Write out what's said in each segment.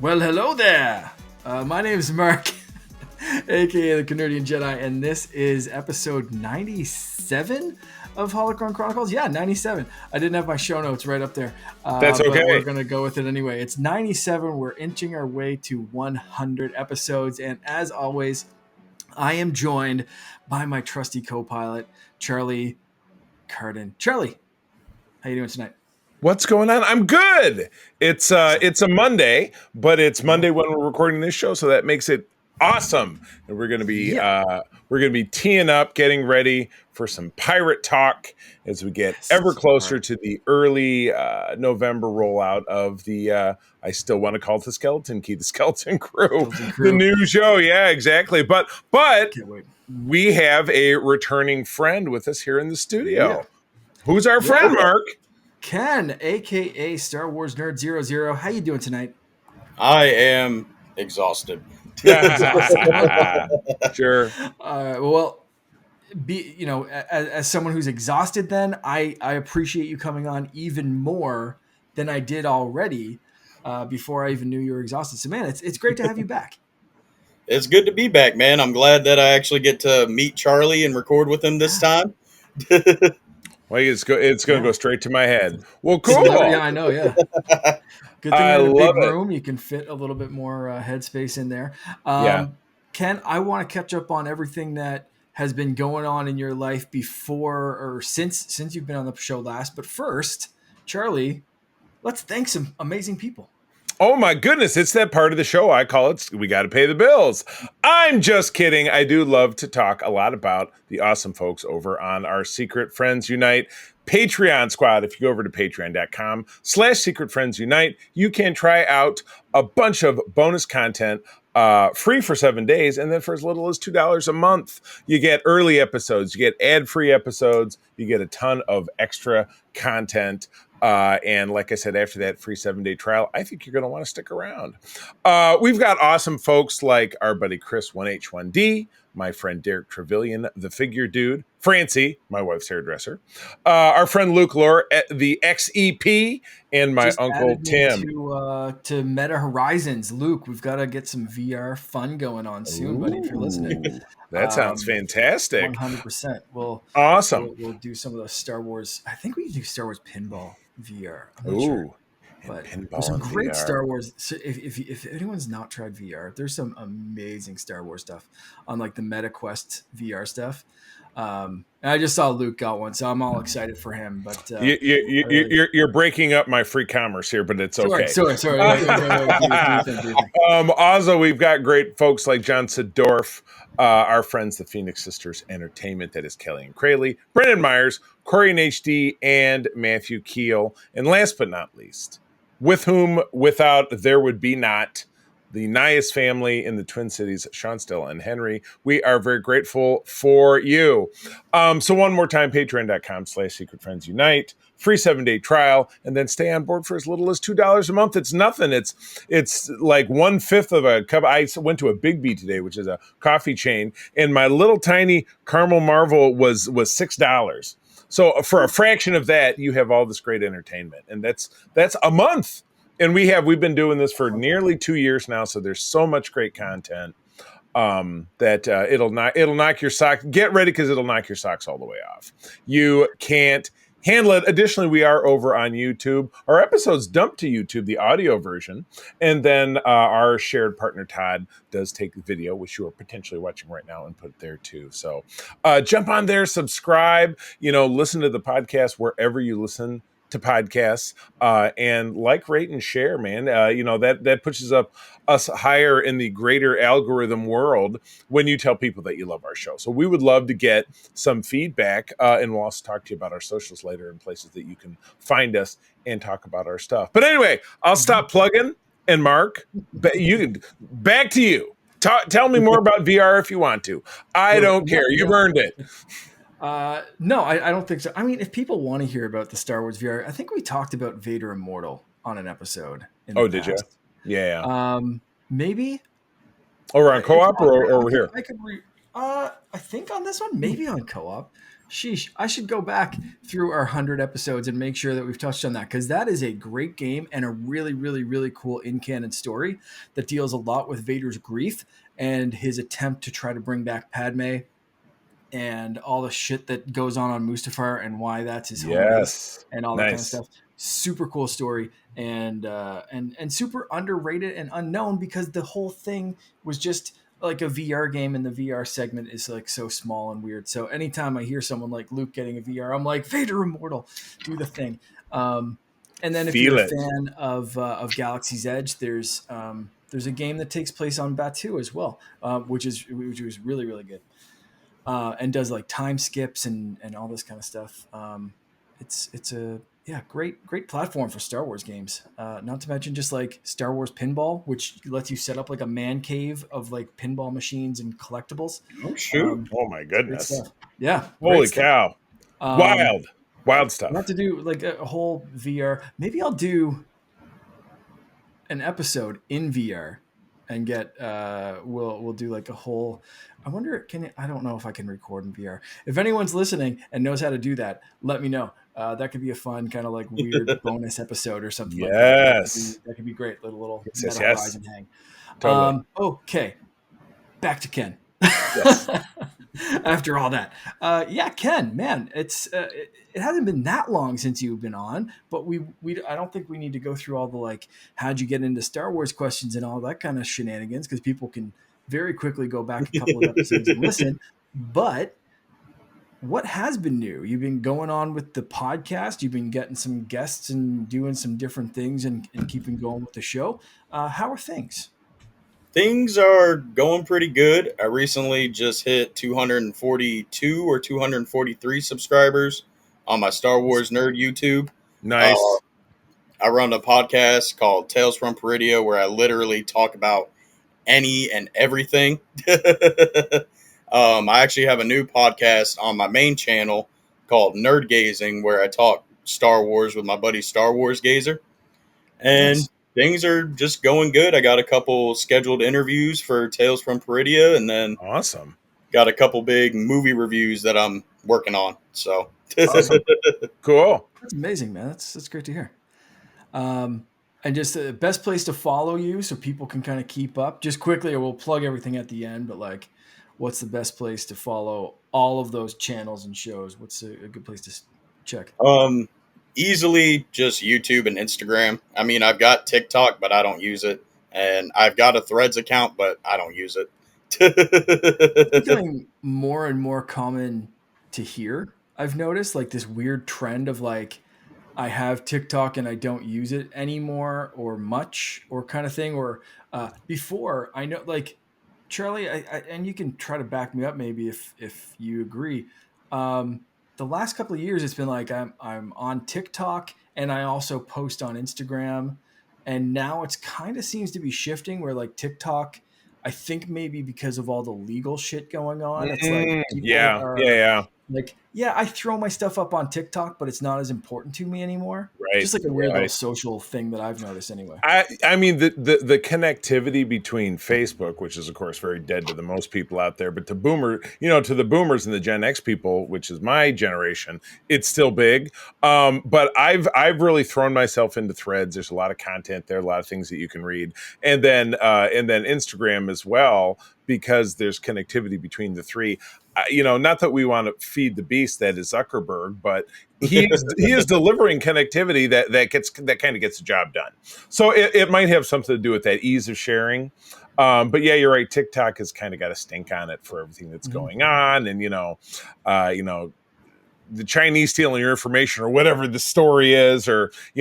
Well, hello there. My name is Mark, aka the Canadian Jedi, and this is episode 97 of Holocron Chronicles. Yeah, 97. I didn't have my show notes right up there. That's okay. But we're going to go with it anyway. It's 97. We're inching our way to 100 episodes. And as always, I am joined by my trusty co-pilot, Charlie Carden. Charlie, how you doing tonight? What's going on? I'm good. It's a Monday, but it's Monday when we're recording this show, so that makes it awesome. And we're gonna be teeing up, getting ready for some pirate talk as we get ever closer to the early November rollout of the I still want to call it the Skeleton Key, the Skeleton Crew, the new show. Yeah, exactly. But we have a returning friend with us here in the studio. Yeah. Who's our friend, Mark? Ken, aka Star Wars Nerd 00. How you doing tonight? I am exhausted. Sure. Well, as someone who's exhausted, then I appreciate you coming on even more than I did already before I even knew you were exhausted. So, man, it's great to have you back. It's good to be back, man. I'm glad that I actually get to meet Charlie and record with him this time. Well, it's going to go straight to my head. Well, cool. Yeah, I know. Yeah. Good thing in a big room, you can fit a little bit more headspace in there. Ken, I want to catch up on everything that has been going on in your life before or since you've been on the show last. But first, Charlie, let's thank some amazing people. Oh my goodness, it's that part of the show I call it, we got to pay the bills. I'm just kidding. I do love to talk a lot about the awesome folks over on our Secret Friends Unite Patreon squad. If you go over to patreon.com/Secret Friends Unite, you can try out a bunch of bonus content free for 7 days. And then for as little as $2 a month, you get early episodes, you get ad-free episodes, you get a ton of extra content. And like I said, after that free 7-day trial, I think you're going to want to stick around. We've got awesome folks like our buddy Chris 1H1D, my friend Derek Trevelyan, the figure dude, Francie, my wife's hairdresser, our friend Luke Lore, the XEP, and my uncle Tim. To Meta Horizons. Luke, we've got to get some VR fun going on soon, buddy, if you're listening. That sounds fantastic. 100%. Awesome. We'll do some of those Star Wars. I think we can do Star Wars pinball VR. I'm not sure. But there's some great VR. Star Wars. So if anyone's not tried VR, there's some amazing Star Wars stuff on like the MetaQuest VR stuff. And I just saw Luke got one, so I'm all excited for him. But you're breaking up my free commerce here, but it's okay. Sorry. Also, we've got great folks like John Sedorf, our friends, the Phoenix Sisters Entertainment, that is Kelly and Crayley, Brendan Myers, Corey and HD, and Matthew Keel. And last but not least, with whom, without, there would be not, the Nias family in the Twin Cities, Sean, Stella, and Henry. We are very grateful for you. So one more time, patreon.com/Secret Friends Unite, free 7-day trial, and then stay on board for as little as $2 a month. It's nothing. It's like 1/5 of a cup. I went to a Big B today, which is a coffee chain, and my little tiny caramel marvel was $6. So for a fraction of that, you have all this great entertainment, and that's a month. And we've been doing this for nearly 2 years now, so there's so much great content that it'll knock your socks. Get ready, because it'll knock your socks all the way off. You can't handle it. Additionally, we are over on YouTube. Our episodes dump to YouTube, the audio version, and then our shared partner Todd does take the video, which you are potentially watching right now, and put it there too. So jump on there, subscribe. Listen to the podcast wherever you listen to podcasts, and like, rate, and share, man. That pushes us higher in the greater algorithm world when you tell people that you love our show. So we would love to get some feedback, and we'll also talk to you about our socials later and places that you can find us and talk about our stuff. But anyway, I'll stop plugging, and Mark, back to you. Tell me more about VR if you want to. I don't care. You've earned it. No, I don't think so. I mean, if people want to hear about the Star Wars VR, I think we talked about Vader Immortal on an episode in the Oh, did you? past. Yeah. Maybe Over on if co-op not, or over here? I think on this one, maybe on co-op. Sheesh, I should go back through our 100 episodes and make sure that we've touched on that, because that is a great game and a really, really, really cool in-canon story that deals a lot with Vader's grief and his attempt to try to bring back Padme and all the shit that goes on Mustafar and why that's his home base Yes. and all that kind of Nice. stuff. Super cool story and super underrated and unknown, because the whole thing was just like a VR game, and the VR segment is like so small and weird. So anytime I hear someone like Luke getting a VR, I'm like, Vader Immortal, do the thing. And then if you're Feel a it. fan of Galaxy's Edge, there's a game that takes place on Batuu as well, which was really, really good. And does like time skips and all this kind of stuff. It's a great platform for Star Wars games. Not to mention just like Star Wars Pinball, which lets you set up like a man cave of like pinball machines and collectibles. Oh shoot! Oh my It's great goodness. stuff. Yeah, great Holy stuff. cow. Um, Wild not stuff. to do like a whole VR. Maybe I'll do an episode in VR and get we'll do like a whole. I wonder, I don't know if I can record in VR. If anyone's listening and knows how to do that, let me know. That could be a fun kind of like weird bonus episode or something like that. Yes. That could be great. Little Yes, yes, Meta yes. Horizon hang. Totally. Okay, back to Ken. Yes. After all that, yeah, Ken, man, it hasn't been that long since you've been on, but we I don't think we need to go through all the like how'd you get into Star Wars questions and all that kind of shenanigans, because people can very quickly go back a couple of episodes and listen. But what has been new? You've been going on with the podcast. You've been getting some guests and doing some different things and keeping going with the show. How are things? Things are going pretty good. I recently just hit 242 or 243 subscribers on my Star Wars Nerd YouTube. Uh, Nice. I run a podcast called Tales from Peridia where I literally talk about any and everything. I actually have a new podcast on my main channel called Nerd Gazing where I talk Star Wars with my buddy Star Wars Gazer. And Nice. things are just going good. I got a couple scheduled interviews for Tales from Peridia, and then Awesome. got a couple big movie reviews that I'm working on. So Awesome. Cool. That's amazing, man. That's great to hear. And just the best place to follow you so people can kind of keep up. Just quickly, we'll plug everything at the end, but like, what's the best place to follow all of those channels and shows? What's a good place to check? Easily just YouTube and Instagram. I mean, I've got TikTok, but I don't use it, and I've got a Threads account, but I don't use It's it. becoming more and more common to hear. I've noticed like this weird trend of like, I have TikTok and I don't use it anymore or much or kind of thing. Or before I know like Charlie, and you can try to back me up maybe if you agree. Um, the last couple of years, it's been like I'm on TikTok and I also post on Instagram, and now it's kind of seems to be shifting where like TikTok, I think maybe because of all the legal shit going on, it's like people Yeah. Yeah. are Yeah. like, yeah, I throw my stuff up on TikTok, but it's not as important to me anymore. Right. Just like a weird little Right. social thing that I've noticed anyway. I mean the connectivity between Facebook, which is of course very dead to the most people out there, but to the boomers and the Gen X people, which is my generation, it's still big. But I've really thrown myself into Threads. There's a lot of content there, a lot of things that you can read, and then Instagram as well, because there's connectivity between the three. Not that we want to feed the beast that is Zuckerberg, but he is delivering connectivity that kind of gets the job done. So it might have something to do with that ease of sharing. But yeah, you're right. TikTok has kind of got a stink on it for everything that's going on, and the Chinese stealing your information or whatever the story is, or the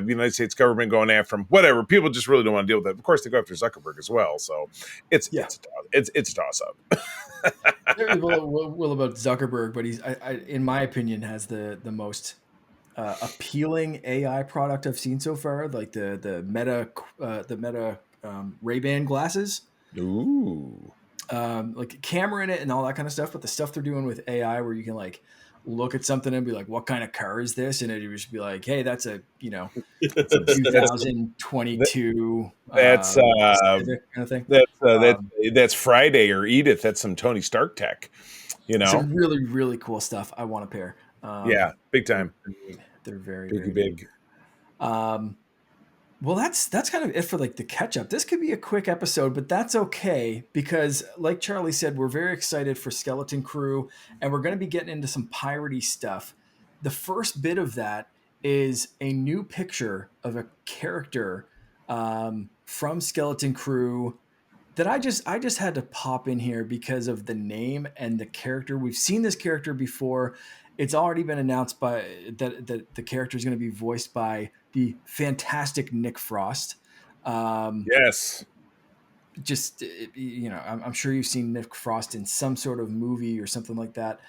United States government going after them, whatever. People just really don't want to deal with that. Of course, they go after Zuckerberg as well. So it's Yeah. it's a toss up. Will about Zuckerberg, but he's, in my opinion, has the most appealing AI product I've seen so far. Like the Meta Ray-Ban glasses. Ooh. like camera in it and all that kind of stuff, but the stuff they're doing with AI where you can like look at something and be like, what kind of car is this? And it would just be like, hey, that's a, it's a that's 2022 that's Civic kind of thing. that's Friday or Edith. That's some Tony Stark tech, Some really, really cool stuff. I want a pair. Yeah, big time. They're very, big, very big. Well, that's kind of it for like the catch up. This could be a quick episode, but that's okay because, like Charlie said, we're very excited for Skeleton Crew, and we're going to be getting into some piratey stuff. The first bit of that is a new picture of a character from Skeleton Crew that I just had to pop in here because of the name and the character. We've seen this character before. It's already been announced by that the character is going to be voiced by the fantastic Nick Frost. Yes. Just, I'm sure you've seen Nick Frost in some sort of movie or something like that.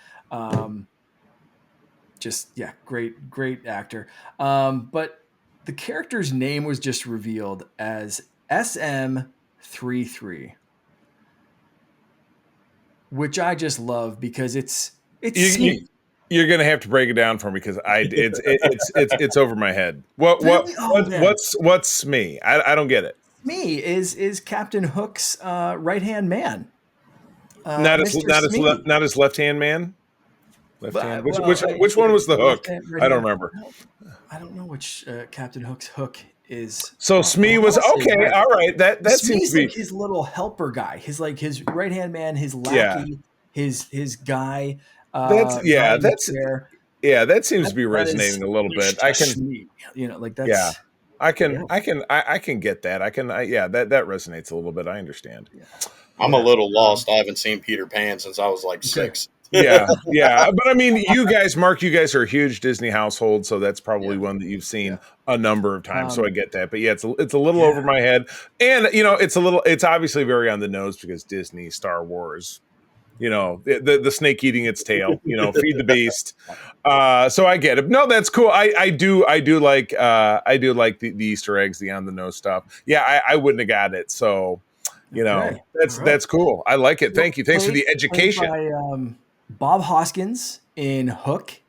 Great actor. But the character's name was just revealed as SM33, which I just love because it's you're gonna have to break it down for me because it's over my head. What's Smee? I don't get it. Smee is Captain Hook's right hand man. Not his left hand man. Left hand. Which one was the hook? I don't remember. I don't know which Captain Hook's hook is. So Smee was okay. Right. All right, that seems to be like his little helper guy. His right hand man. His lackey. His guy. That seems to be resonating a little bit. I can, Smee, that's. Yeah, I can get that. That resonates a little bit. I understand. Yeah. I'm a little lost. I haven't seen Peter Pan since I was like 6. Yeah. But I mean, you guys are a huge Disney household, so that's probably one that you've seen a number of times. So I get that. But it's a little over my head, and it's obviously very on the nose because Disney, Star Wars. The snake eating its tail, feed the beast. So I get it. No, that's cool. I do like the Easter eggs, the on the nose stuff. Yeah, I wouldn't have got it. So, that's cool. I like it. Thank you. Thanks for the education. By, Bob Hoskins in Hook.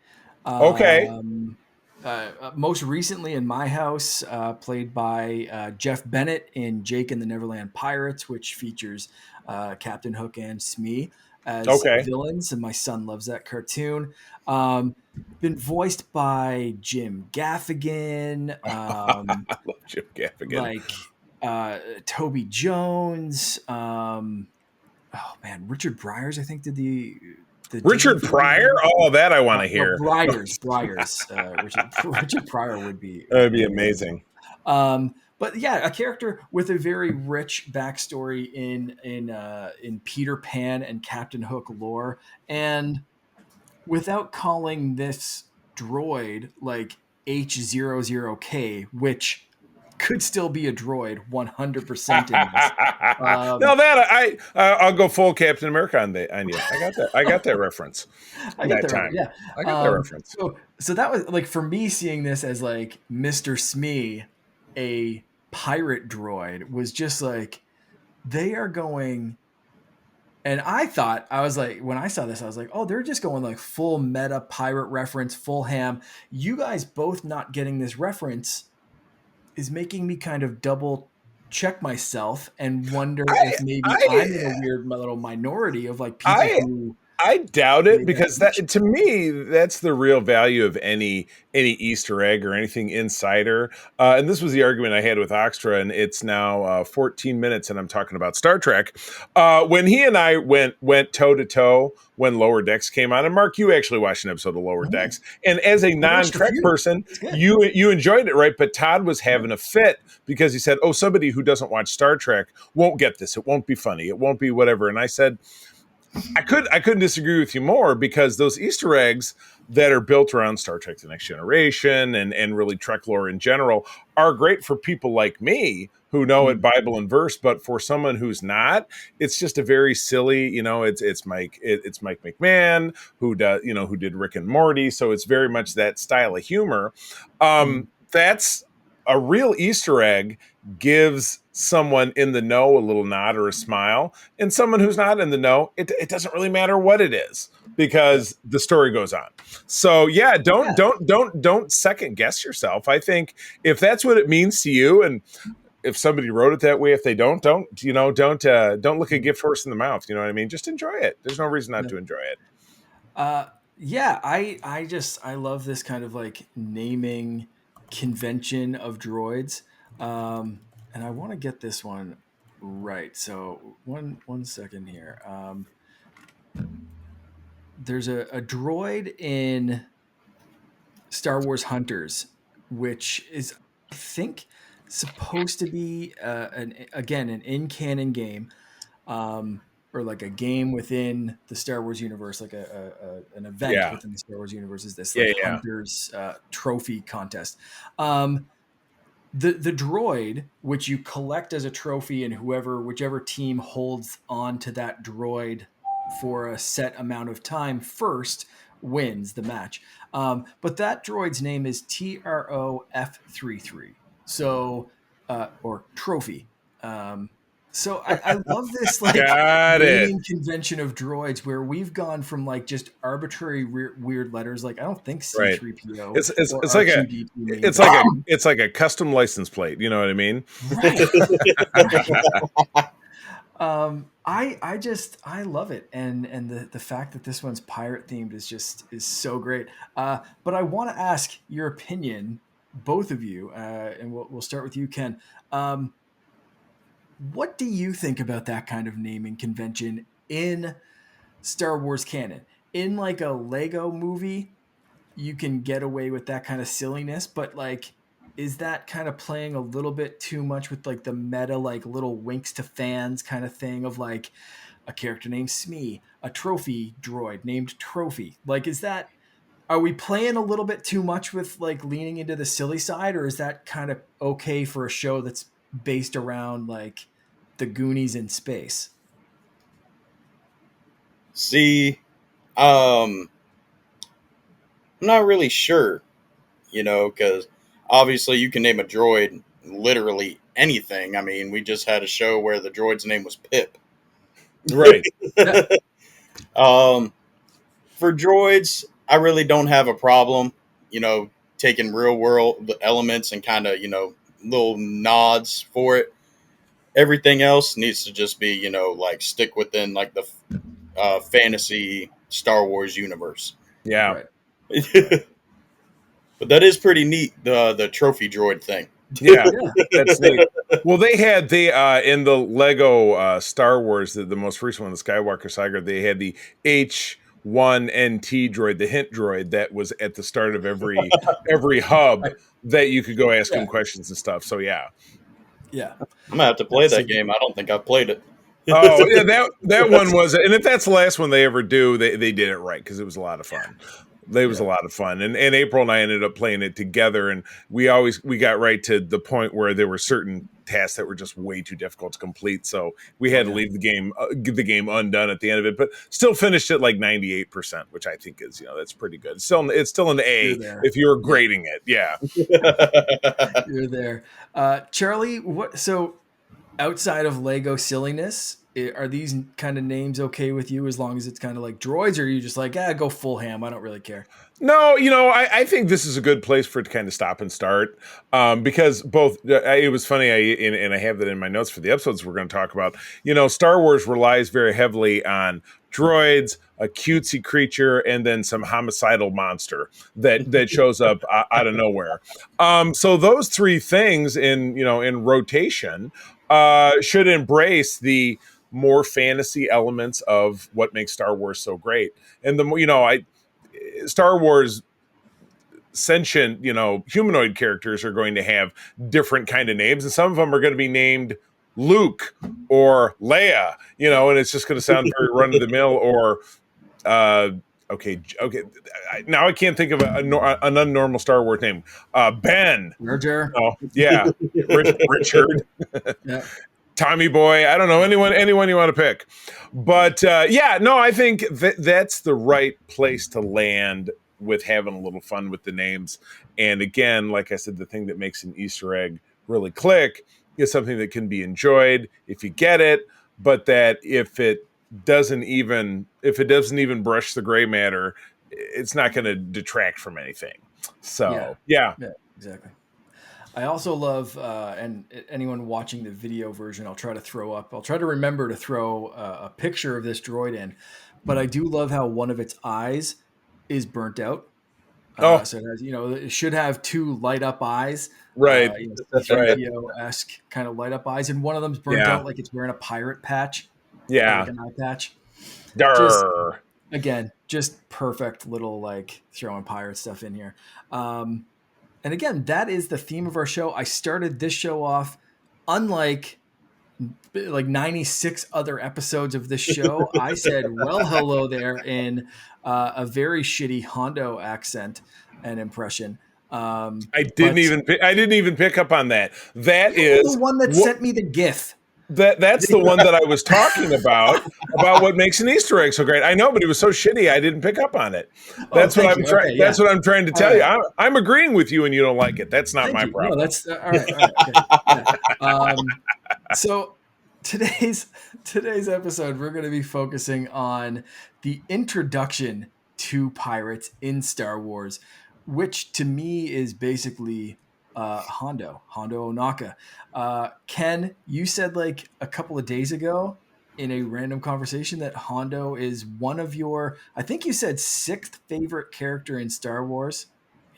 Okay. Most recently in My House, played by Jeff Bennett in Jake and the Neverland Pirates, which features Captain Hook and Smee as villains, and my son loves that cartoon. Been voiced by Jim Gaffigan. I love Jim Gaffigan. Toby Jones. Richard Bryars, I think, did the Richard Pryor? Oh, that I want to hear. Bryars. Richard Pryor would be. That would be amazing. But yeah, a character with a very rich backstory in Peter Pan and Captain Hook lore, and without calling this droid like H00K, which could still be a droid 100% in this. I'll go full Captain America on you. I got that reference. I got that reference. So that was like, for me, seeing this as like Mr. Smee, a pirate droid, was just like, they are going. And I was like, when I saw this, I was like, oh, they're just going like full meta pirate reference, full ham. You guys both not getting this reference is making me kind of double check myself and wonder if maybe I'm in a weird little minority of like people who. I doubt it, because that, to me, that's the real value of any Easter egg or anything insider. And this was the argument I had with Oxtra, and it's now 14 minutes, and I'm talking about Star Trek. When he and I went toe to toe when Lower Decks came on, and Mark, you actually watched an episode of Lower Decks, and as a non-Trek person, you enjoyed it, right? But Todd was having a fit because he said, "Oh, somebody who doesn't watch Star Trek won't get this. It won't be funny. It won't be whatever." And I said, I couldn't disagree with you more, because those Easter eggs that are built around Star Trek The Next Generation and really Trek lore in general are great for people like me who know it Bible and verse, but for someone who's not, it's just a very silly, it's Mike McMahon who did Rick and Morty, so it's very much that style of humor. That's a real Easter egg gives someone in the know a little nod or a smile, and someone who's not in the know, it doesn't really matter what it is because the story goes on. So yeah, don't second guess yourself. I think if that's what it means to you, and if somebody wrote it that way, if they don't look a gift horse in the mouth. You know what I mean? Just enjoy it. There's no reason not to enjoy it. Yeah, I love this kind of like naming convention of droids, and I want to get this one right. So one second here. There's a droid in Star Wars Hunters, which is I think supposed to be an in-canon game. Or like a game within the Star Wars universe, like an event Yeah. within the Star Wars universe, is this Yeah, like yeah. Hunter's trophy contest. The droid, which you collect as a trophy, and whichever team holds on to that droid for a set amount of time first wins the match. But that droid's name is TROF33. So, or trophy. So I love this like naming convention of droids where we've gone from like just arbitrary weird letters. Like I don't think C3PO. It's like a custom license plate. You know what I mean? Right. I love it, and the fact that this one's pirate themed is so great. But I want to ask your opinion, both of you, and we'll start with you, Ken. What do you think about that kind of naming convention in Star Wars canon? In like a Lego movie, you can get away with that kind of silliness, but like, is that kind of playing a little bit too much with like the meta, like little winks to fans kind of thing of like a character named Smee, a trophy droid named Trophy? Like, are we playing a little bit too much with like leaning into the silly side, or is that kind of okay for a show that's based around like the Goonies in space? See, I'm not really sure, because obviously you can name a droid literally anything. I mean, we just had a show where the droid's name was Pip. Right. For droids, I really don't have a problem, taking real world elements and kind of, little nods for it. Everything else needs to just be, like stick within like the fantasy Star Wars universe. Yeah. Right. But that is pretty neat, the trophy droid thing. Yeah, that's neat. Well, they in the Lego Star Wars, the most recent one, the Skywalker Saga, they had the H1NT droid, the hint droid that was at the start of every hub that you could go ask him questions and stuff. So yeah. I'm gonna have to play that game. I don't think I've played it. Oh yeah, that one was, and if that's the last one they ever do, they did it right because it was a lot of fun. It was a lot of fun, and April and I ended up playing it together, and we got right to the point where there were certain tasks that were just way too difficult to complete, so we had to leave the game undone at the end of it, but still finished at like 98%, which I think is that's pretty good. It's still an A if you're grading it. Yeah, you're there, Charlie. So outside of Lego silliness, are these kind of names okay with you as long as it's kind of like droids, or are you just like, go full ham? I don't really care. No, I think this is a good place for it to kind of stop and start because both, it was funny, and I have that in my notes for the episodes we're going to talk about. Star Wars relies very heavily on droids, a cutesy creature, and then some homicidal monster that shows up out of nowhere. So those three things in rotation should embrace the more fantasy elements of what makes Star Wars so great. And the more, Star Wars sentient, humanoid characters are going to have different kind of names, and some of them are going to be named Luke or Leia, and it's just going to sound very run of the mill or, okay. Now I can't think of an unnormal Star Wars name. Ben. Roger. Oh, yeah. Richard. Yeah. Tommy Boy, I don't know, anyone you want to pick. But I think that's the right place to land with having a little fun with the names. And again, like I said, the thing that makes an Easter egg really click is something that can be enjoyed if you get it, but that if it doesn't even brush the gray matter, it's not going to detract from anything. So yeah, exactly. I also love, and anyone watching the video version, I'll try to remember to throw a picture of this droid in, but I do love how one of its eyes is burnt out. So it has, it should have two light up eyes, right. That's right. C-3PO-esque kind of light up eyes, and one of them's burnt out like it's wearing a pirate patch, like an eye patch. Just again, just perfect little like throwing pirate stuff in here. And again, that is the theme of our show. I started this show off, unlike like 96 other episodes of this show. I said, well, hello there in a very shitty Hondo accent and impression. I didn't even pick up on that. That is the one that sent me the GIF. That's the one that I was talking about what makes an Easter egg so great. I know, but it was so shitty I didn't pick up on it. That's what I'm trying. Okay, that's what I'm trying to tell you. I'm agreeing with you, and you don't like it. That's not my problem. No, that's all right. Okay. Yeah. So today's episode, we're going to be focusing on the introduction to pirates in Star Wars, which to me is basically Hondo Ohnaka. Ken, you said like a couple of days ago in a random conversation that Hondo is one of your, I think you said 6th favorite character in Star Wars.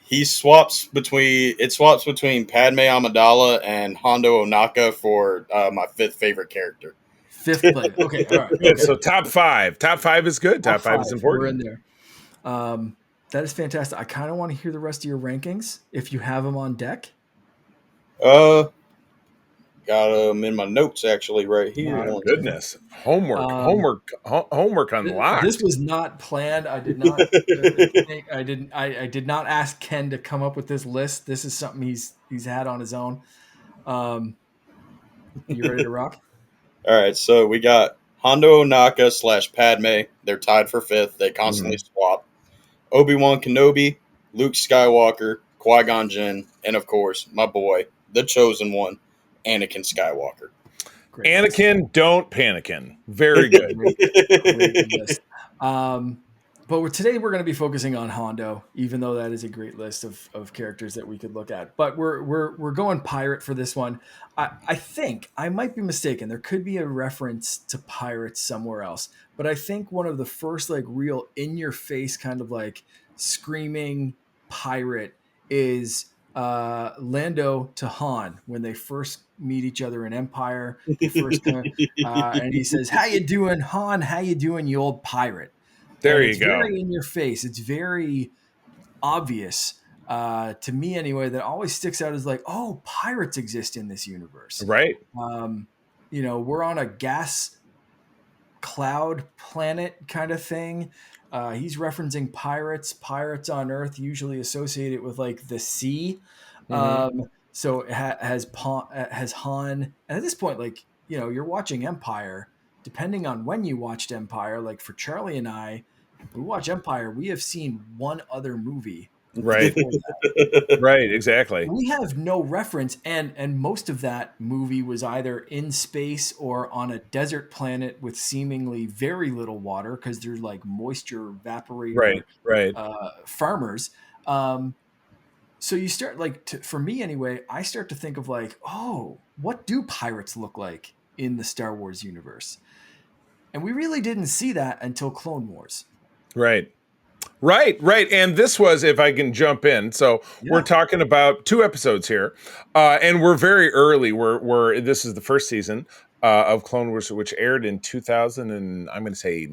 It swaps between Padme Amidala and Hondo Ohnaka for my 5th favorite character. 5th place. Okay, all right. Okay. So top 5. Top 5 is good. Top 5 is important. We're in there. That is fantastic. I kind of want to hear the rest of your rankings if you have them on deck. Got them in my notes actually right here. My goodness, homework unlocked. This was not planned. I did not. I did not ask Ken to come up with this list. This is something he's had on his own. You ready to rock? All right. So we got Hondo Ohnaka / Padme. They're tied for 5th. They constantly swap. Obi-Wan Kenobi, Luke Skywalker, Qui-Gon Jinn, and of course, my boy, the chosen one, Anakin Skywalker. Great Anakin, list. Don't panikin. Very good. Great list. But today we're going to be focusing on Hondo, even though that is a great list of characters that we could look at. But we're going pirate for this one. I think, I might be mistaken, there could be a reference to pirates somewhere else. But I think one of the first like real in-your-face kind of like screaming pirate is Lando to Han when they first meet each other in Empire. And he says, "How you doing, Han? How you doing, you old pirate?" There you go. It's very in your face. It's very obvious to me anyway. That always sticks out as like, oh, pirates exist in this universe, right? We're on a gas cloud planet kind of thing. He's referencing pirates on Earth, usually associated with like the sea. So it has Han, and at this point, like, you're watching Empire. Depending on when you watched Empire, like for Charlie and I, we watch Empire, we have seen one other movie. Right. Right, exactly. We have no reference, and most of that movie was either in space or on a desert planet with seemingly very little water because they're like moisture evaporator farmers. So you start for me anyway, I start to think of like, oh, what do pirates look like in the Star Wars universe? And we really didn't see that until Clone Wars. Right. And this was, if I can jump in. So we're talking about 2 episodes here. And we're very early. This is the first season of Clone Wars, which aired in 2000 and I'm going to say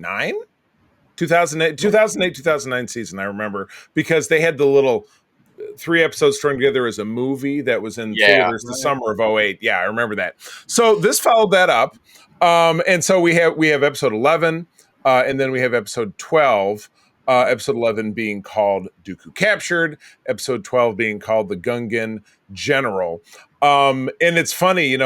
2008, 2009 season. I remember because they had the little 3 episodes strung together as a movie that was in theaters the summer of 2008. Yeah, I remember that. So this followed that up. And so we have episode 11, and then we have episode 12, episode 11 being called Dooku Captured, episode 12 being called The Gungan General. And it's funny,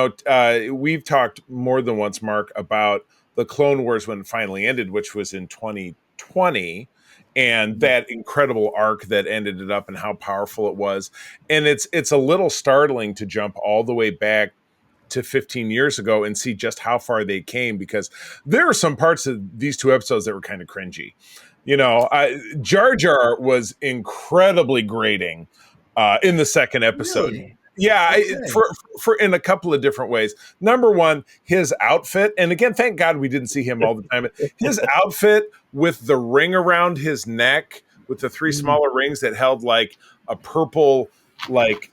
we've talked more than once, Mark, about the Clone Wars when it finally ended, which was in 2020. and that incredible arc that ended it up and how powerful it was. And it's a little startling to jump all the way back to 15 years ago and see just how far they came, because there are some parts of these two episodes that were kind of cringy. Jar Jar was incredibly grating in the second episode. Really? Yeah, for in a couple of different ways. Number one, his outfit, and again, thank God we didn't see him all the time. His outfit with the ring around his neck, with the three smaller rings that held like a purple like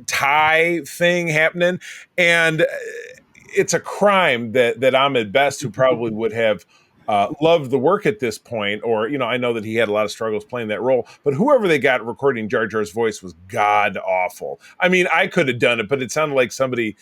tie thing happening, and it's a crime that Ahmed Best, who probably would have loved the work at this point, or I know that he had a lot of struggles playing that role, but whoever they got recording Jar Jar's voice was god awful. I mean, I could have done it, but it sounded like somebody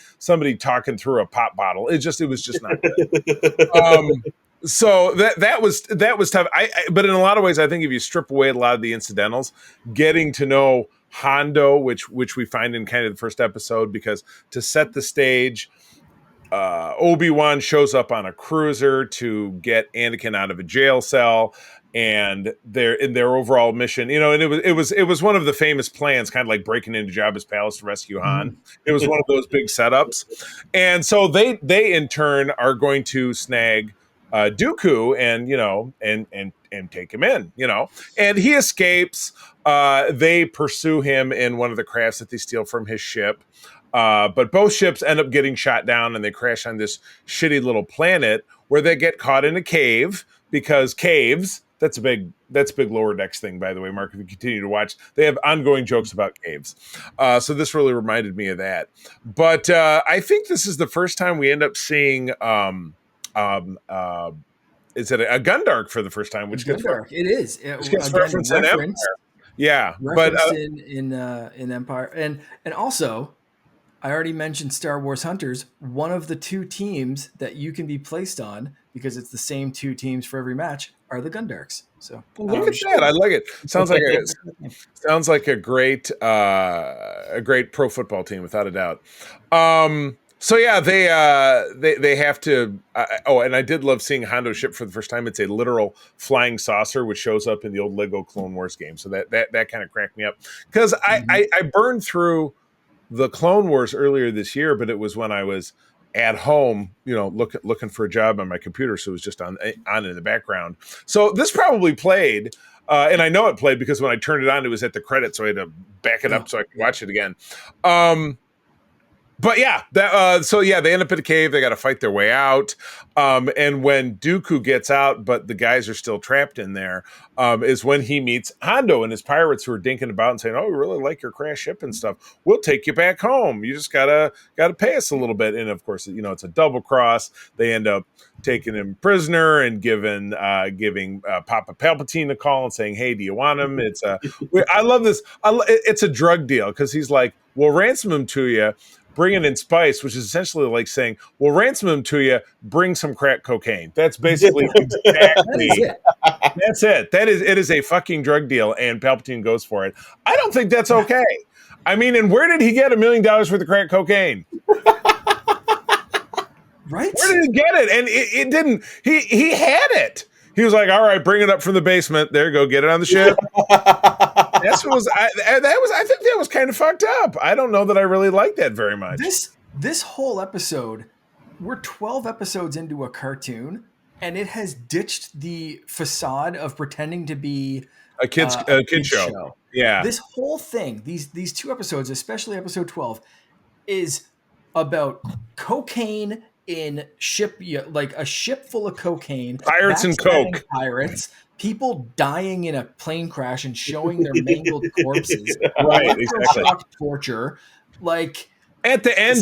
talking through a pop bottle. It was just not good. So that was tough. But in a lot of ways, I think if you strip away a lot of the incidentals, getting to know Hondo, which we find in kind of the first episode, because to set the stage, Obi-Wan shows up on a cruiser to get Anakin out of a jail cell, and their overall mission, and it was one of the famous plans, kind of like breaking into Jabba's palace to rescue Han. It was one of those big setups, and so they in turn are going to snag Dooku and take him in, and he escapes. They pursue him in one of the crafts that they steal from his ship. But both ships end up getting shot down, and they crash on this shitty little planet where they get caught in a cave, because caves, that's a big Lower Decks thing, by the way, Mark, if you continue to watch, they have ongoing jokes about caves. So this really reminded me of that. But I think this is the first time we end up seeing is it a Gundark for the first time, which gets Gundark. It is. Which gets referenced in Empire. Yeah, but in Empire, and also, I already mentioned Star Wars Hunters. One of the two teams that you can be placed on, because it's the same two teams for every match, are the Gundarks. So look at that! I like it. Sounds like a great pro football team, without a doubt. So yeah, they have to. And I did love seeing Hondo ship for the first time. It's a literal flying saucer, which shows up in the old Lego Clone Wars game. So that kind of cracked me up, because I burned through the Clone Wars earlier this year, but it was when I was at home, looking for a job on my computer, so it was just on in the background. So this probably played, and I know it played because when I turned it on, it was at the credits, so I had to back it up so I could watch it again. But yeah, they end up in a cave. They got to fight their way out. And when Dooku gets out, but the guys are still trapped in there, is when he meets Hondo and his pirates, who are dinking about and saying, "Oh, we really like your crash ship and stuff. We'll take you back home. You just gotta pay us a little bit." And of course, it's a double cross. They end up taking him prisoner and giving Papa Palpatine a call and saying, "Hey, do you want him?" I love this. It's a drug deal, because he's like, "We'll ransom him to you. Bring it in spice," which is essentially like saying, "We'll ransom him to you. Bring some crack cocaine." That's basically exactly. That's it. It is a fucking drug deal, and Palpatine goes for it. I don't think that's okay. I mean, and where did he get $1 million worth of crack cocaine? Right? Where did he get it? And it didn't. He had it. He was like, "All right, bring it up from the basement. There you go. Get it on the ship." That's what was. I think that was kind of fucked up. I don't know that I really like that very much. This whole episode, we're 12 episodes into a cartoon, and it has ditched the facade of pretending to be a kid show. Yeah. This whole thing, these two episodes, especially episode 12, is about cocaine in ship, like a ship full of cocaine, pirates and coke, people dying in a plane crash and showing their mangled corpses, right? Exactly. Torture, like. At the end,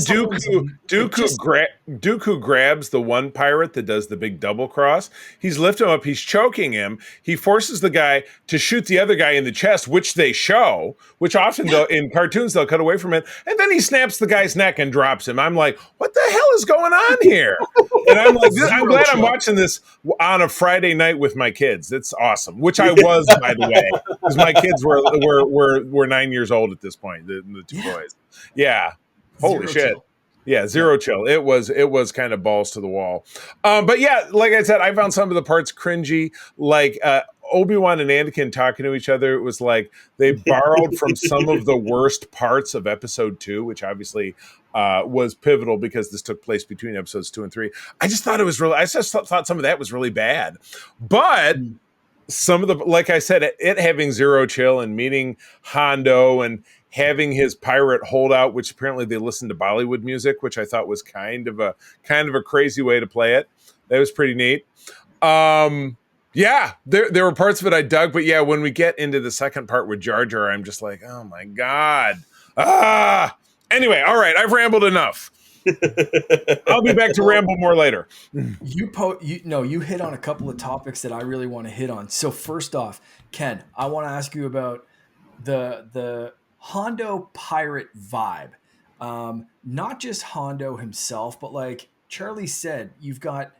Dooku grabs the one pirate that does the big double cross. He's lifting him up. He's choking him. He forces the guy to shoot the other guy in the chest, which they show, which often in cartoons they'll cut away from it. And then he snaps the guy's neck and drops him. I'm like, what the hell is going on here? And I'm like, I'm glad I'm watching this on a Friday night with my kids. It's awesome, which I was, by the way, because my kids were 9 years old at this point, the two boys. Yeah. Holy shit. Yeah, zero chill. It was kind of balls to the wall. But yeah, like I said, I found some of the parts cringy, like Obi-Wan and Anakin talking to each other. It was like they borrowed from some of the worst parts of episode 2, which obviously was pivotal because this took place between episodes 2 and 3. I just thought I just thought some of that was really bad. But some of the, like I said, it having zero chill and meeting Hondo and having his pirate holdout, which apparently they listened to Bollywood music, which I thought was kind of a crazy way to play it. That was pretty neat. Yeah, there were parts of it I dug, but yeah, when we get into the second part with Jar Jar, I'm just like, oh my God. Anyway, all right, I've rambled enough. I'll be back to ramble more later. You hit on a couple of topics that I really want to hit on. So first off, Ken, I want to ask you about the Hondo pirate vibe. Not just Hondo himself, but like Charlie said, you've got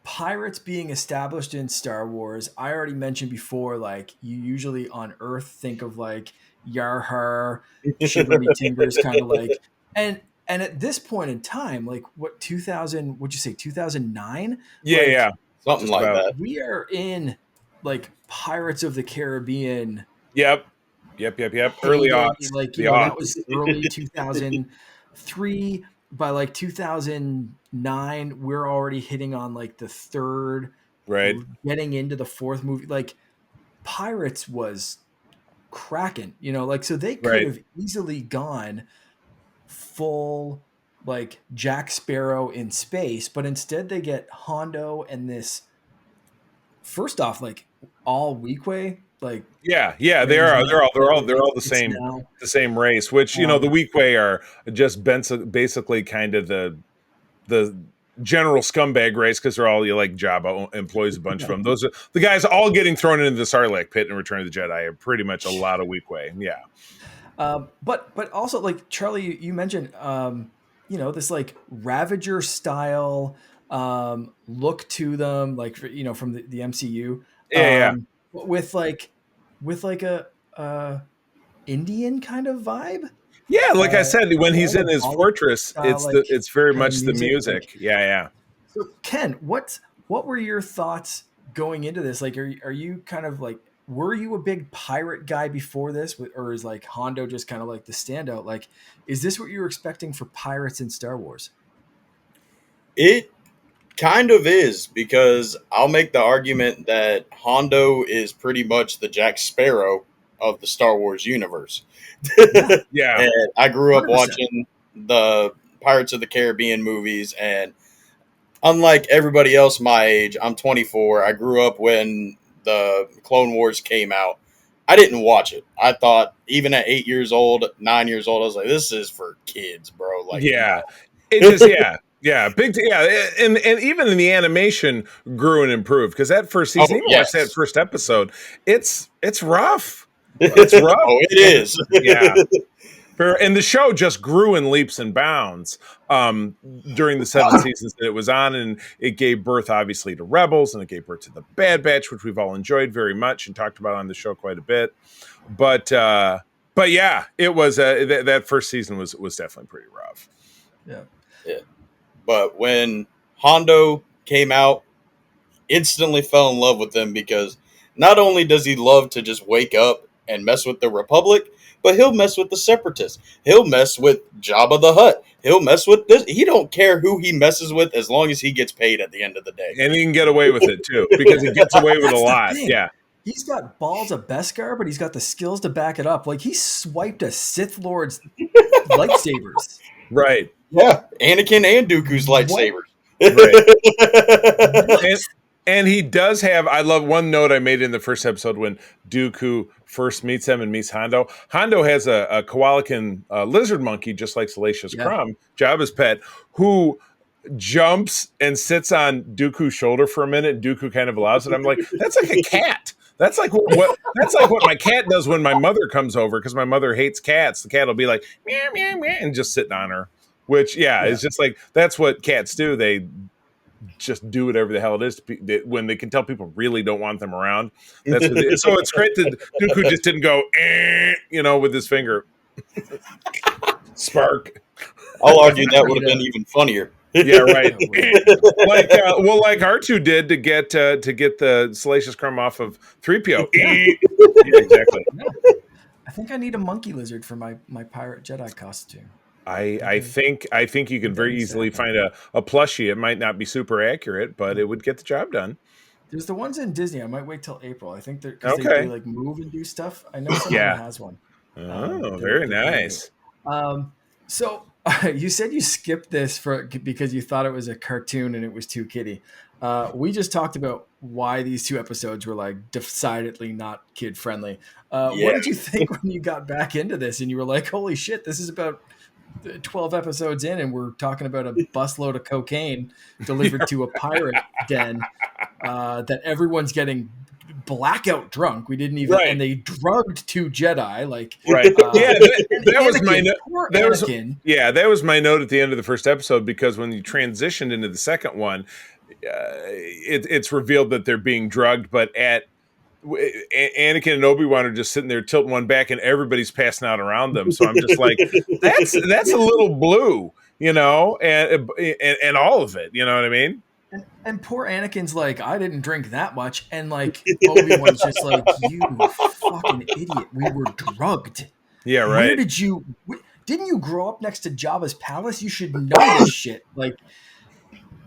pirates being established in Star Wars. I already mentioned before, like you usually on Earth think of like Yarhar, Shivery Timbers, kind of like, and at this point in time, like what 2000? Would you say 2009? Yeah, like, yeah, something like that. We are in like Pirates of the Caribbean. Yep. Early aughts. Like that was early 2003. By like 2009, we're already hitting on like the third, right? Getting into the fourth movie. Like Pirates was cracking, like so they could have easily gone full like Jack Sparrow in space, but instead they get Hondo and this. First off, like all Weequay, like yeah, they're all the same race. Which the Weequay are just basically kind of the general scumbag race because they're all like Jabba employs a bunch of them. Those are the guys all getting thrown into the Sarlacc pit in Return of the Jedi. Are pretty much a lot of Weequay. Yeah. But also like Charlie, you mentioned this like Ravager style look to them, like from the MCU. Yeah. With a Indian kind of vibe. Yeah, like I said, when he's in his fortress, it's very much the music. Like, yeah. So Ken, what were your thoughts going into this? Like, are you kind of like, were you a big pirate guy before this, or is like Hondo just kind of like the standout? Like, is this what you were expecting for pirates in Star Wars? It kind of is, because I'll make the argument that Hondo is pretty much the Jack Sparrow of the Star Wars universe. Yeah. And I grew up 100%. Watching the Pirates of the Caribbean movies, and unlike everybody else my age, I'm 24. I grew up when the Clone Wars came out. I didn't watch it. I thought even at 8 years old, 9 years old, I was like, this is for kids, bro. Like, yeah. It just, yeah, and even in the animation grew and improved, because that first season, watch that first episode, it's rough. It's rough. It is. Yeah. And the show just grew in leaps and bounds during the 7 seasons that it was on, and it gave birth, obviously, to Rebels, and it gave birth to the Bad Batch, which we've all enjoyed very much and talked about on the show quite a bit. But yeah, it was that first season was definitely pretty rough. Yeah. But when Hondo came out, instantly fell in love with him, because not only does he love to just wake up and mess with the Republic, but he'll mess with the Separatists. He'll mess with Jabba the Hutt. He'll mess with this. He don't care who he messes with as long as he gets paid at the end of the day. And he can get away with it, too, because he gets away with a lot. Yeah. He's got balls of Beskar, but he's got the skills to back it up. Like, he swiped a Sith Lord's lightsabers. Right. Yeah, Anakin and Dooku's lightsabers. Right. and he does have, I love one note I made in the first episode when Dooku first meets him and meets Hondo. Hondo has a Koalakan lizard monkey, just like Salacious Crumb, Jabba's pet, who jumps and sits on Dooku's shoulder for a minute. Dooku kind of allows it. I'm like, that's like a cat. That's like what my cat does when my mother comes over, because my mother hates cats. The cat will be like, meow, meow, meow, and just sitting on her. Which, it's just like, that's what cats do. They just do whatever the hell it is when they can tell people really don't want them around. That's what so it's great that Dooku just didn't go, with his finger. Spark. I'll argue that would have been even funnier. Yeah, right. Like R2 did to get the Salacious Crumb off of 3PO. Yeah, exactly. Yeah. I think I need a monkey lizard for my pirate Jedi costume. I think you can very easily find a plushie. It might not be super accurate, but it would get the job done. There's the ones in Disney. I might wait till April. I think because Okay. they like move and do stuff. I know someone that has one. Very nice. So you said you skipped this because you thought it was a cartoon and it was too kiddie. We just talked about why these 2 episodes were like decidedly not kid friendly. What did you think when you got back into this and you were like, holy shit, this is about 12 episodes in and we're talking about a busload of cocaine delivered to a pirate den that everyone's getting blackout drunk. We didn't even, and they drugged 2 Jedi. Like, that was my note. That was my note at the end of the first episode, because when you transitioned into the second one, it's revealed that they're being drugged, but Anakin and Obi-Wan are just sitting there tilting one back, and everybody's passing out around them. So I'm just like, that's a little blue, and all of it, you know what I mean? And poor Anakin's like, I didn't drink that much. And like, Obi-Wan's just like, you fucking idiot. We were drugged. Yeah, right. Where didn't you grow up next to Jabba's palace? You should know this shit. Like,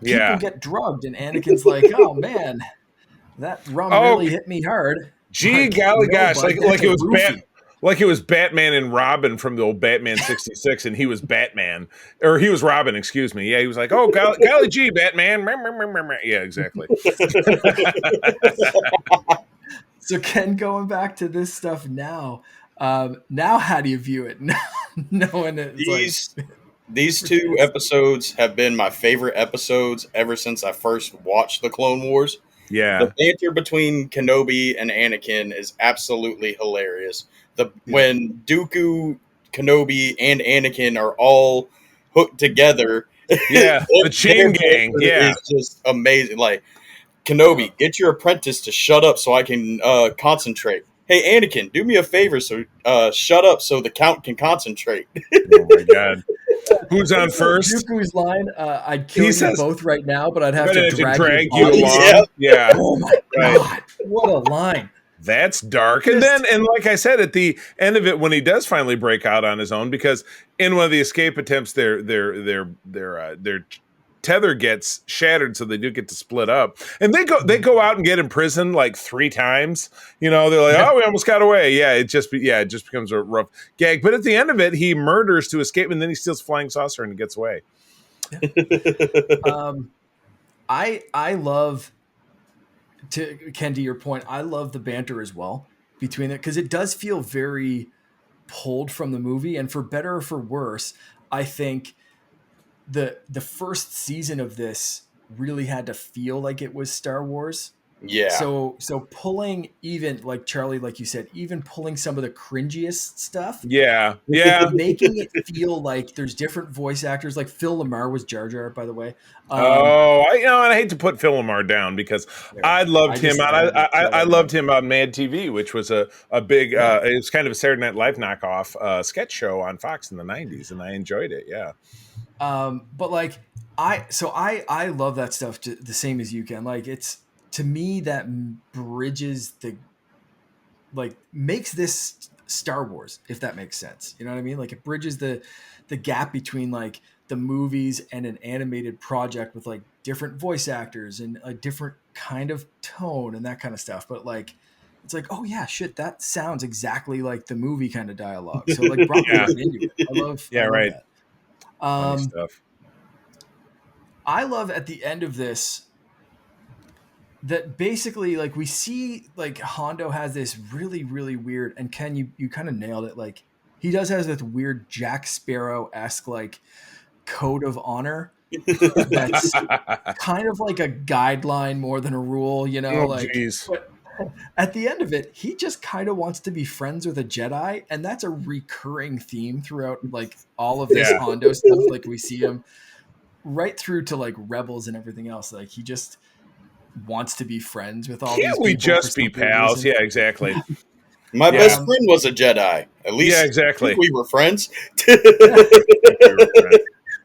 people get drugged. And Anakin's like, oh man, that rum really hit me hard. Gee, golly gosh. Like it was Batman and Robin from the old Batman 66, and he was Batman. Or he was Robin, excuse me. Yeah, he was like, oh, golly gee, Batman. Yeah, exactly. So Ken, going back to this stuff now how do you view it? Knowing these 2 episodes have been my favorite episodes ever since I first watched the Clone Wars. Yeah. The banter between Kenobi and Anakin is absolutely hilarious. When Dooku, Kenobi, and Anakin are all hooked together. Yeah, the chain gang. Yeah. It's just amazing. Like, Kenobi, get your apprentice to shut up so I can concentrate. Hey, Anakin, do me a favor, so shut up so the Count can concentrate. Oh, my God. Who's on first? Dooku's line, I'd kill you both right now, but I'd have to drag you along. Yeah. Oh, my God. What a line. That's dark. And like I said, at the end of it, when he does finally break out on his own, because in one of the escape attempts, their tether gets shattered, so they do get to split up, and they go out and get imprisoned like 3 times. They're like, oh, we almost got away. Yeah, it just becomes a rough gag. But at the end of it, he murders to escape, and then he steals flying saucer and gets away. I love. Ken, to your point, I love the banter as well between it, because it does feel very pulled from the movie, and for better or for worse, I think the first season of this really had to feel like it was Star Wars. Yeah. So pulling, even like Charlie, like you said, even pulling some of the cringiest stuff. Yeah. Making it feel like there's different voice actors. Like Phil Lamar was Jar Jar, by the way. I hate to put Phil Lamar down, because I loved him. I loved him on Mad TV, which was a big. It was kind of a Saturday Night Live knockoff sketch show on Fox in the '90s, and I enjoyed it. Yeah. But like I love that stuff the same as you can. Like, it's, to me, that bridges makes this Star Wars, if that makes sense. You know what I mean? Like, it bridges the gap between like the movies and an animated project with like different voice actors and a different kind of tone and that kind of stuff. But like, it's like, oh yeah, shit, that sounds exactly like the movie kind of dialogue. So like, brought me into it. I love that. Funny stuff. I love at the end of this that basically, like, we see like Hondo has this really, really weird, and Ken, you kind of nailed it. Like, he does have this weird Jack Sparrow-esque like code of honor that's kind of like a guideline more than a rule, But at the end of it, he just kind of wants to be friends with a Jedi, and that's a recurring theme throughout like all of this Hondo stuff. Like, we see him right through to like Rebels and everything else. Like, he just wants to be friends with all these people. We just be pals? Reason. Yeah, exactly. My best friend was a Jedi. At least exactly. we were friends.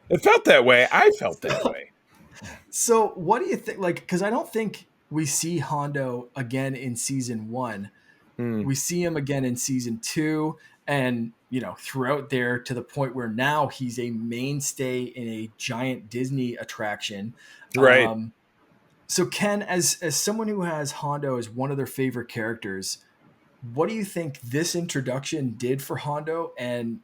It felt that way. I felt that way. So what do you think? Like, because I don't think we see Hondo again in season 1. We see him again in season 2, and throughout there, to the point where now he's a mainstay in a giant Disney attraction. Right. So Ken, as someone who has Hondo as one of their favorite characters, what do you think this introduction did for Hondo, and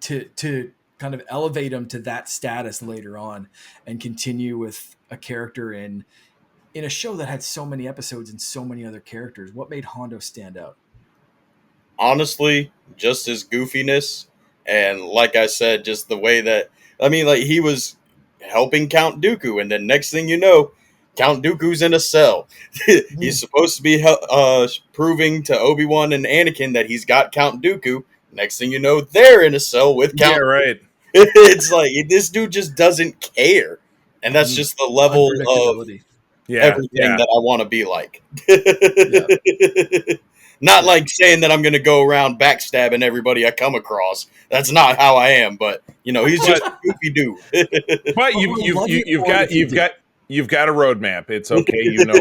to kind of elevate him to that status later on, and continue with a character in a show that had so many episodes and so many other characters? What made Hondo stand out? Honestly, just his goofiness, and like I said, just the way that like he was helping Count Dooku, and then next thing you know, Count Dooku's in a cell. He's supposed to be proving to Obi-Wan and Anakin that he's got Count Dooku. Next thing you know, they're in a cell with Count. Yeah, right. It's like this dude just doesn't care, and that's just the level of everything that I want to be like. Not like saying that I'm going to go around backstabbing everybody I come across. That's not how I am. But he's just a goofy dude. But you've got a roadmap. It's okay. You know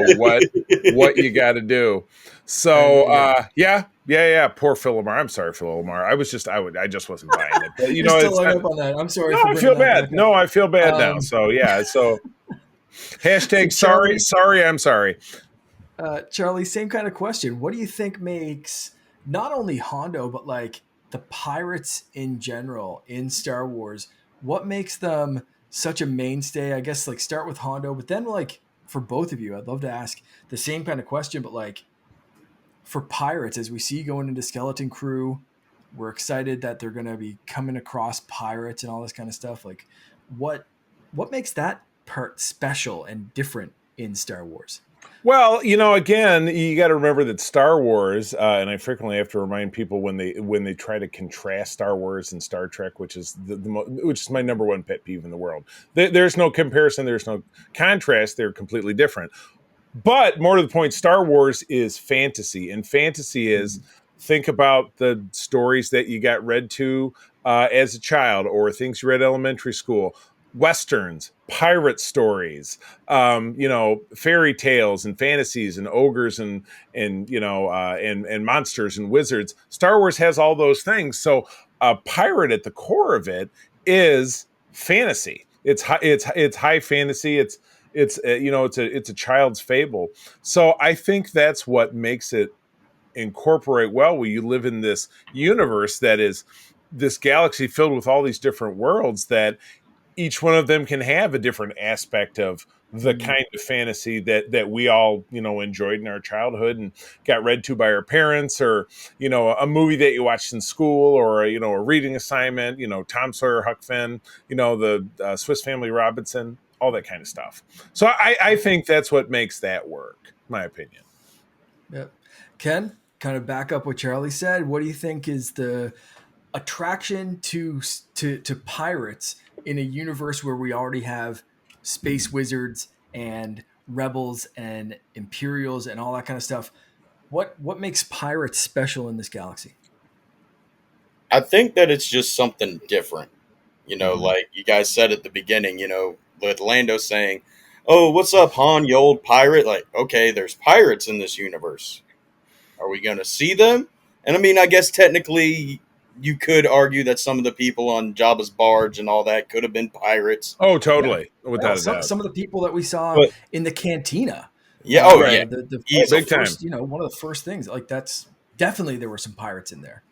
what you got to do. So yeah. Poor Philomar. I'm sorry, Philomar. I just wasn't buying it. But, still hung up on that. I'm sorry. No, I feel bad. No, I feel bad now. So yeah. So hashtag sorry. I'm sorry. Charlie, same kind of question. What do you think makes not only Hondo, but like the pirates in general in Star Wars? What makes them such a mainstay? I guess like start with Hondo, but then like for both of you, I'd love to ask the same kind of question, but like for pirates, as we see going into Skeleton Crew, we're excited that they're going to be coming across pirates and all this kind of stuff. Like what makes that part special and different in Star Wars? Well, again, you got to remember that Star Wars, and I frequently have to remind people when they try to contrast Star Wars and Star Trek, which is which is my number one pet peeve in the world. There's no comparison. There's no contrast. They're completely different. But more to the point, Star Wars is fantasy, and fantasy is think about the stories that you got read to as a child, or things you read in elementary school. Westerns, pirate stories, fairy tales and fantasies and ogres and monsters and wizards. Star Wars has all those things. So a pirate at the core of it is fantasy. It's high fantasy. It's a child's fable. So I think that's what makes it incorporate well, where you live in this universe that is this galaxy filled with all these different worlds, that each one of them can have a different aspect of the kind of fantasy that we all, enjoyed in our childhood and got read to by our parents, or, a movie that you watched in school, or, a reading assignment, Tom Sawyer, Huck Finn, the Swiss Family Robinson, all that kind of stuff. So I think that's what makes that work, my opinion. Yep. Ken, kind of back up what Charlie said. What do you think is the attraction to pirates in a universe where we already have space wizards and rebels and Imperials and all that kind of stuff? What makes pirates special in this galaxy? I think that it's just something different. Like you guys said at the beginning, with Lando saying, "Oh, what's up, Han, you old pirate?" Like, okay, there's pirates in this universe. Are we going to see them? And I guess technically you could argue that some of the people on Jabba's barge and all that could have been pirates. Oh, totally. Yeah. Without a doubt. Some of the people that we saw in the cantina. Yeah. Yeah. The first, one of the first things, like that's definitely, there were some pirates in there.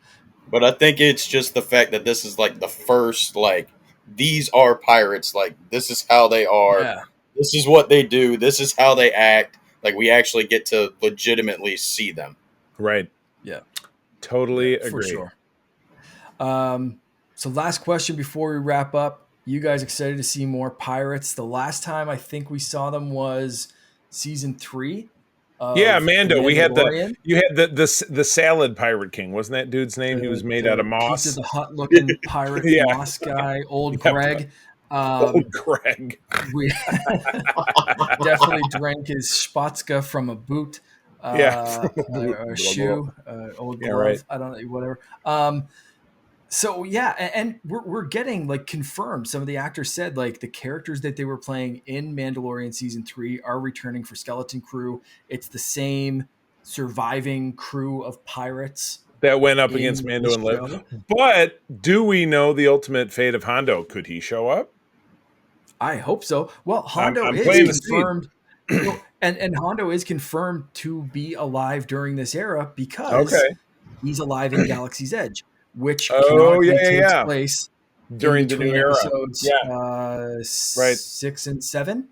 But I think it's just the fact that this is like the first, like, these are pirates. Like, this is how they are. Yeah. This is what they do. This is how they act. Like, we actually get to legitimately see them. Right. Yeah. Totally agree. For sure. So last question before we wrap up. You guys excited to see more pirates? The last time I think we saw them was season 3. Yeah, Mando. You had the salad pirate king, wasn't that dude's name? He was made out of moss. Piece of the hut looking pirate moss guy, old Greg. Old Greg. We definitely drank his spatska from a boot. A shoe, old glove. Right. I don't know, whatever. So yeah, and we're getting like confirmed. Some of the actors said like the characters that they were playing in Mandalorian season 3 are returning for Skeleton Crew. It's the same surviving crew of pirates that went up against in Mando this and Liv. show. But do we know the ultimate fate of Hondo? Could he show up? I hope so. Well, Hondo I'm is playing the seed. confirmed. Well, and Hondo is confirmed to be alive during this era because Okay. he's alive in Galaxy's Edge, which Oh, canonically yeah, takes yeah. place During the new between era. episodes Yeah. Right. 6 and 7,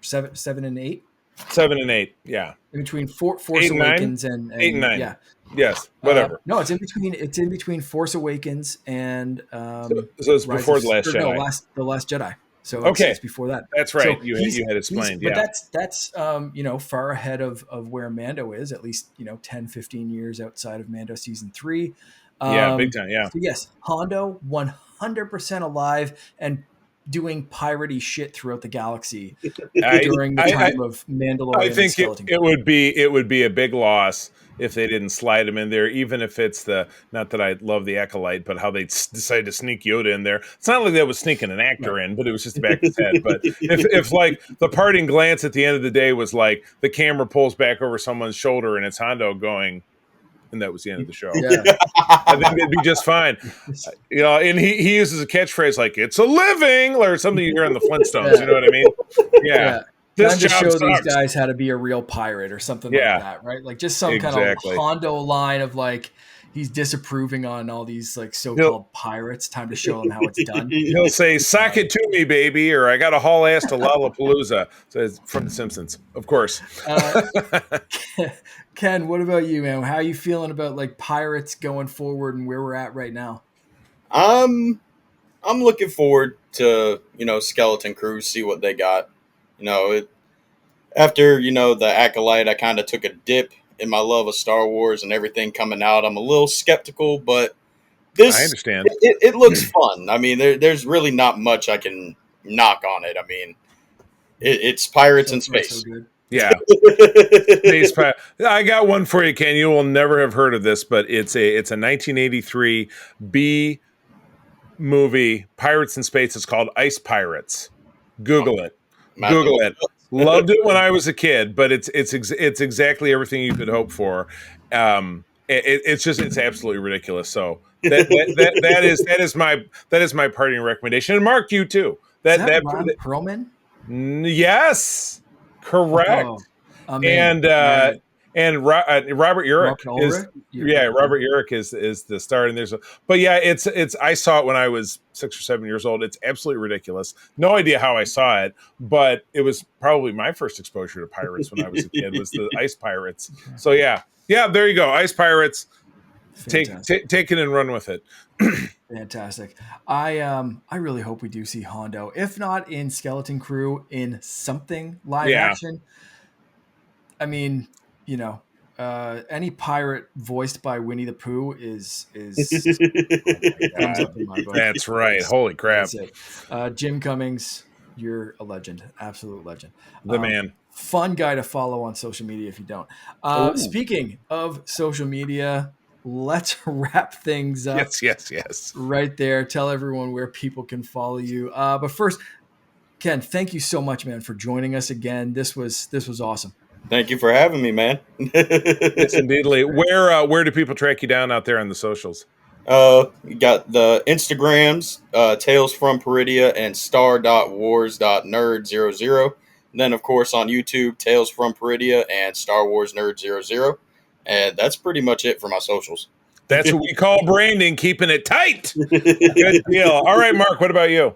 7 and 8, 7 and 8. Yeah. in between Force 8 and 9. Awakens and 8 and 9. yeah. Yes. Whatever. No, it's in between. It's in between Force Awakens and So it's Rise before of, the Last or Jedi. No, the Last Jedi. So Okay. it's before that. That's right. So You had explained. But Yeah. that's far ahead of where Mando is, at least 10, 15 years outside of Mando season 3. Yeah, big time. Yeah. So yes, Hondo 100% alive and doing piratey shit throughout the galaxy during the time of Mandalorian. I think it would be a big loss if they didn't slide him in there, even if it's not that I love the Acolyte, but how they decided to sneak Yoda in there. It's not like that was sneaking an actor in, but it was just the back of his head. But if like the parting glance at the end of the day was like the camera pulls back over someone's shoulder and it's Hondo going, and that was the end of the show. Yeah. I think it'd be just fine. And he uses a catchphase like "It's a living" or something you hear on the Flintstones. You know what I mean? Yeah. Time to show these guys how to be a real pirate or something like that, right? Like just some kind of Hondo line of like he's disapproving on all these like so-called pirates. Time to show them how it's done. He'll say, "Sock it to me, baby," or "I got to haul ass to Lollapalooza." So it's from The Simpsons, of course. Ken, what about you, man? How are you feeling about like pirates going forward and where we're at right now? I'm looking forward to Skeleton Crew, see what they got. After the Acolyte, I kind of took a dip in my love of Star Wars and everything coming out. I'm a little skeptical, but this, I understand. It looks fun. I mean, there's really not much I can knock on it. I mean, it's pirates in space. So good. Yeah. I got one for you, Ken. You will never have heard of this, but it's a 1983 B movie, Pirates in Space. It's called Ice Pirates. Google it. Google it. Loved it when I was a kid, but it's exactly everything you could hope for. It's absolutely ridiculous. So that is my parting recommendation. And Mark, you too. Ron Perlman? Yes, correct. Oh, and Robert Urich is Robert Urich is the star, and it's I saw it when I was 6 or 7 years old. It's absolutely ridiculous. No idea how I saw it, but it was probably my first exposure to pirates when I was a kid. Was the Ice Pirates? Okay. So yeah, there you go, Ice Pirates. Take it and run with it. Fantastic. I really hope we do see Hondo, if not in Skeleton Crew, in something live action. I mean, any pirate voiced by Winnie the Pooh is thumbs up in my book. That's right. Holy crap. That's it. Jim Cummings, you're a legend. Absolute legend. The man. Fun guy to follow on social media if you don't. Speaking of social media, let's wrap things up. Yes. Right there. Tell everyone where people can follow you. But first, Ken, thank you so much, man, for joining us again. This was awesome. Thank you for having me, man. Yes, indeedly. Where do people track you down out there on the socials? You got the Instagrams, Tales from Peridia and star.wars.nerd00. And then, of course, on YouTube, Tales from Peridia and Star Wars Nerd 00. And that's pretty much it for my socials. That's what we call branding, keeping it tight. Good deal. All right, Mark, what about you?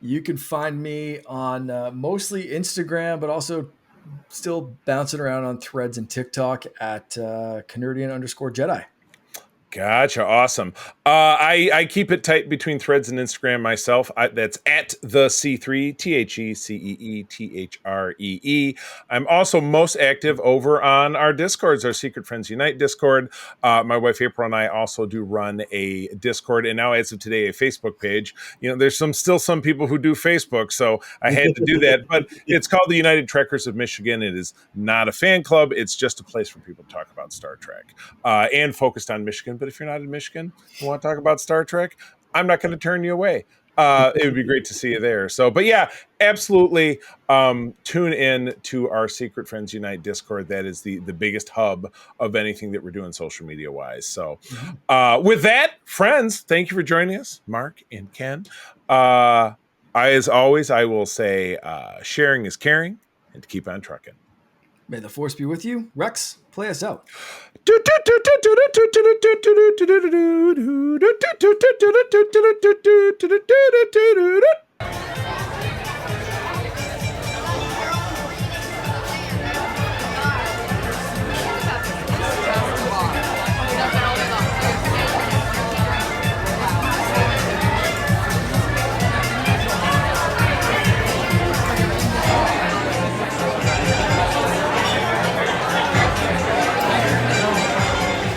You can find me on mostly Instagram, but also still bouncing around on Threads and TikTok at Kenric_Jedi. Gotcha. Awesome. I keep it tight between Threads and Instagram myself. That's at the C3, TheCeeThree. I'm also most active over on our Discords, our Secret Friends Unite Discord. My wife April and I also do run a Discord, and now as of today, a Facebook page. There's still some people who do Facebook, so I had to do that. But it's called the United Trekkers of Michigan. It is not a fan club. It's just a place for people to talk about Star Trek and focused on Michigan but if you're not in Michigan and want to talk about Star Trek, I'm not going to turn you away. It would be great to see you there. So, but yeah, absolutely. Tune in to our Secret Friends Unite Discord. That is the biggest hub of anything that we're doing social media wise. So, with that, friends, thank you for joining us, Mark and Ken. As always, I will say, sharing is caring, and to keep on trucking. May the force be with you. Rex, play us out.